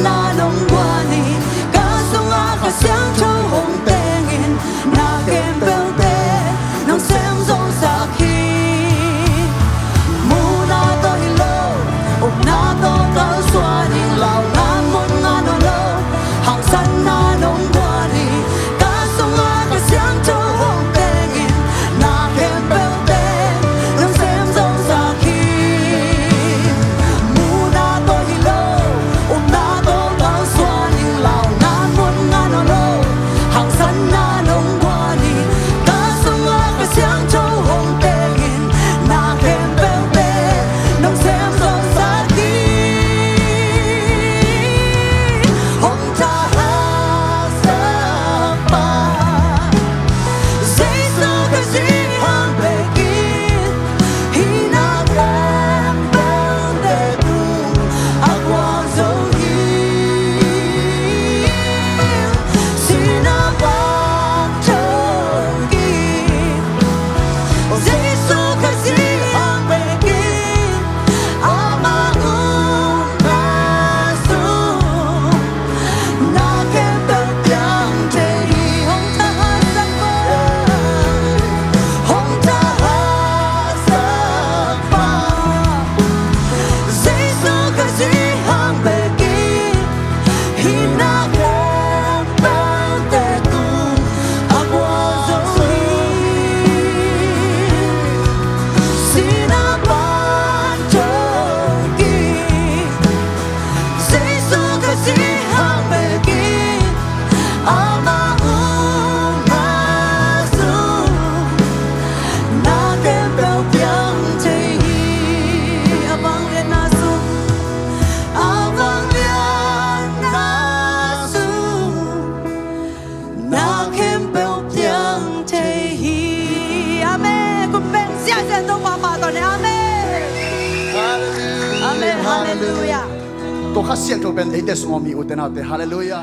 那龙光里，歌颂啊和乡愁红灯影，那天不得能相送撒气，木那多一路，哦那多高耍你老那木那多路，行山那龙光里，歌颂啊和乡愁红灯影，那天不得能相送撒气，木那多一路，哦那多高耍你老那木那多路，行山那龙光里，歌颂啊和乡愁红灯影，那天不得能相送撒气，红茶哈萨巴。Zij zoeken zich aan begin, hina kembang dedu, aku zo hin, sinabang chogi. Zij zoeken zich aan begin, amang basu, na kembang yang jadi hong tahan hong tahan sakpa. Zij zoeken zich aan begin, hina kembang dedu, aku zo hin, sinabang chogi. Zij zoeken zich aan begin, amang basu, na kembang yang jadi abang lian nasu, abang lian nasu, na kembang yang jadi. Amen. คุณเป็นเสียเสียงต้องมาป่าตอนนี้ Amen. Amen. Hallelujah. ตัวข้าเสียงตัวเป็นไอเดสมอมีอุตนาเตฮาเลลูยา